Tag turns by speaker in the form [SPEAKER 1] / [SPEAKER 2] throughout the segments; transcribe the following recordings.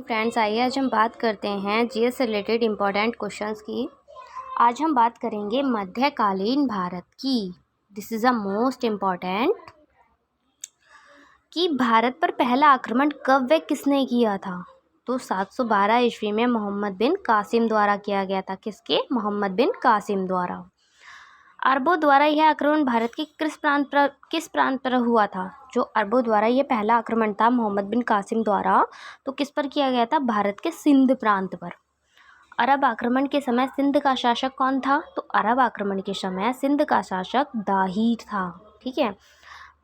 [SPEAKER 1] Friends, आइए आज हम बात करते हैं जीएस से रिलेटेड इम्पोर्टेंट क्वेश्चंस की। आज हम बात करेंगे मध्यकालीन भारत की। This is a most important कि भारत पर पहला आक्रमण कब व किसने किया था। तो 712 ईस्वी में मोहम्मद बिन कासिम द्वारा किया गया था। किसके? मोहम्मद बिन कासिम द्वारा। अरबों द्वारा यह आक्रमण भारत के किस प्रांत पर हुआ था? जो अरबों द्वारा यह पहला आक्रमण था मोहम्मद बिन कासिम द्वारा, तो किस पर किया गया था? भारत के सिंध प्रांत पर। अरब आक्रमण के समय सिंध का शासक कौन था? तो अरब आक्रमण के समय सिंध का शासक दाहिर था। ठीक है।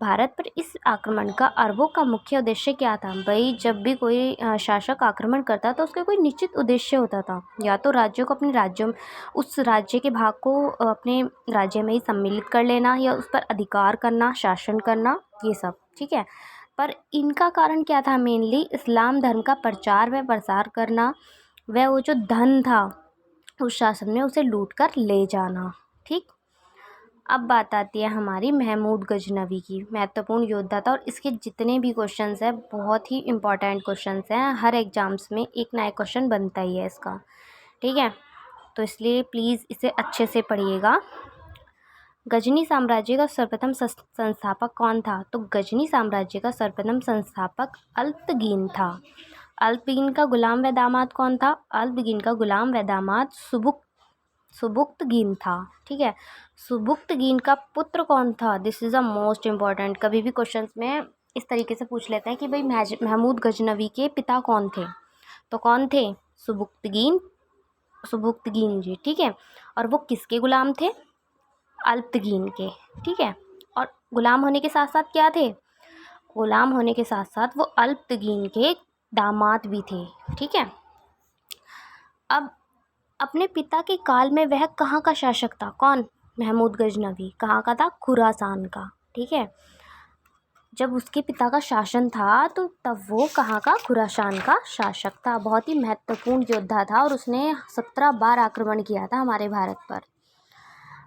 [SPEAKER 1] भारत पर इस आक्रमण का अरबों का मुख्य उद्देश्य क्या था? भाई, जब भी कोई शासक आक्रमण करता तो उसका कोई निश्चित उद्देश्य होता था। या तो राज्यों को अपने राज्यों में, उस राज्य के भाग को अपने राज्य में ही सम्मिलित कर लेना, या उस पर अधिकार करना, शासन करना, ये सब। ठीक है। पर इनका कारण क्या था? मेनली इस्लाम धर्म का प्रचार व प्रसार करना, वह वो जो धन था उस शासन में उसे लूट कर ले जाना। ठीक। अब बात आती है हमारी महमूद गजनवी की। महत्वपूर्ण योद्धा था और इसके जितने भी क्वेश्चंस हैं बहुत ही इंपॉर्टेंट क्वेश्चंस हैं। हर एग्जाम्स में एक नया क्वेश्चन बनता ही है इसका। ठीक है। तो इसलिए प्लीज़ इसे अच्छे से पढ़िएगा। गजनी साम्राज्य का सर्वप्रथम संस्थापक कौन था? तो गजनी साम्राज्य का सर्वप्रथम संस्थापक अल्पगीन था। अल्पगीन का गुलाम व दामाद कौन था? अल्पगीन का गुलाम व दामाद सुबुक्तगीन था। ठीक है। सुबुक्तगीन का पुत्र कौन था? This is a most important. कभी भी क्वेश्चंस में इस तरीके से पूछ लेते हैं कि भाई महमूद गजनवी के पिता कौन थे? तो कौन थे? सुबुक्तगीन जी। ठीक है। और वो किसके गुलाम थे? अल्पगीन के। ठीक है। और गुलाम होने के साथ साथ क्या थे? गुलाम होने के साथ साथ वो अल्पगीन के दामाद भी थे। ठीक है। अब अपने पिता के काल में वह कहाँ का शासक था? कौन? महमूद गजनवी। कहाँ का था? खुरासान का। ठीक है। जब उसके पिता का शासन था तो तब वो कहाँ का? खुरासान का शासक था। बहुत ही महत्वपूर्ण योद्धा था और उसने 17 बार आक्रमण किया था हमारे भारत पर।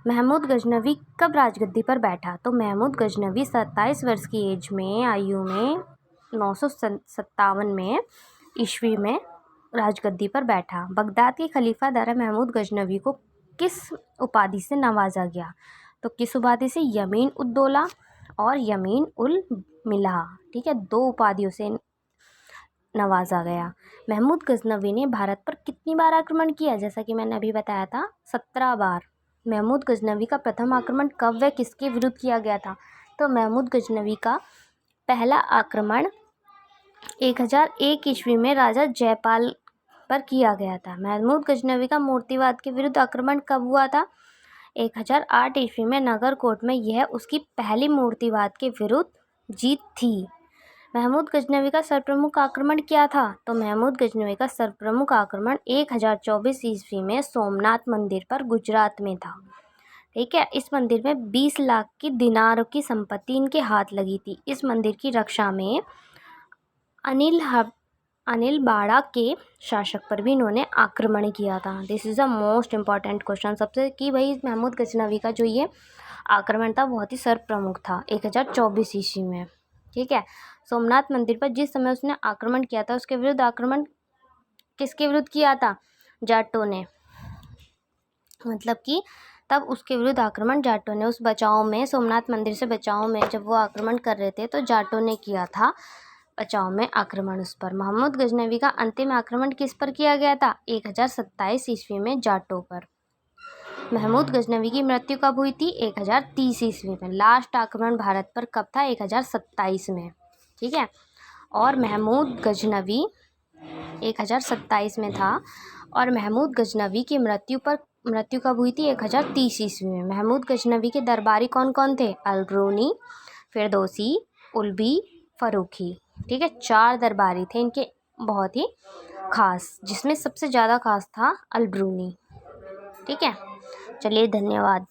[SPEAKER 1] महमूद गजनवी कब राजगद्दी पर बैठा? तो महमूद गजनवी 27 वर्ष की आयु में 957 में ईस्वी में राजगद्दी पर बैठा। बगदाद के खलीफा दारा महमूद गजनवी को किस उपाधि से नवाजा गया? तो किस उपाधि से? यमीन उद दौला और यमीन उल मिल्हा। ठीक है। 2 उपाधियों से नवाजा गया। महमूद गजनवी ने भारत पर कितनी बार आक्रमण किया? जैसा कि मैंने अभी बताया था, 17 बार। महमूद गजनवी का प्रथम आक्रमण कब व किसके विरुद्ध किया गया था? तो महमूद गजनवी का पहला आक्रमण 1001 ईस्वी में राजा जयपाल पर किया गया था। महमूद गजनवी का मूर्तिवाद के विरुद्ध आक्रमण कब हुआ था? 1008 ईस्वी में नागरकोट में। यह उसकी पहली मूर्तिवाद के विरुद्ध जीत थी। महमूद गजनवी का सर्वप्रमुख आक्रमण क्या था? तो महमूद गजनवी का सर्वप्रमुख आक्रमण 1024 ईस्वी में सोमनाथ मंदिर पर गुजरात में था। ठीक है। इस मंदिर में 20 लाख की दिनारों की संपत्ति इनके हाथ लगी थी। इस मंदिर की रक्षा में अनिल बाड़ा के शासक पर भी इन्होंने आक्रमण किया था। This is a most important question सबसे, कि भाई महमूद गजनवी का जो ये आक्रमण था बहुत ही सर्वप्रमुख था 1024 ईस्वी में। ठीक है। सोमनाथ मंदिर पर जिस समय उसने आक्रमण किया था उसके विरुद्ध आक्रमण किसके विरुद्ध किया था? जाटों ने। मतलब कि तब उसके विरुद्ध आक्रमण जाटों ने, उस बचाव में, सोमनाथ मंदिर से बचाव में जब वो आक्रमण कर रहे थे तो जाटों ने किया था बचाव में आक्रमण उस पर। महमूद गजनवी का अंतिम आक्रमण किस पर किया गया था? 1027 ईस्वी में जाटों पर। महमूद गजनवी की मृत्यु कब हुई थी? 1030 ईस्वी में। लास्ट आक्रमण भारत पर कब था? 1027 में। ठीक है। और महमूद गजनवी 1027 में था और महमूद गजनवी की मृत्यु कब हुई थी? 1030 ईस्वी में। महमूद गजनवी के दरबारी कौन कौन थे? अलब्रूनी, फिरदौसी, उल्बी, फरूखी। ठीक है। 4 दरबारी थे इनके, बहुत ही खास, जिसमें सबसे ज़्यादा खास था अलब्रूनी। ठीक है। चलिए, धन्यवाद।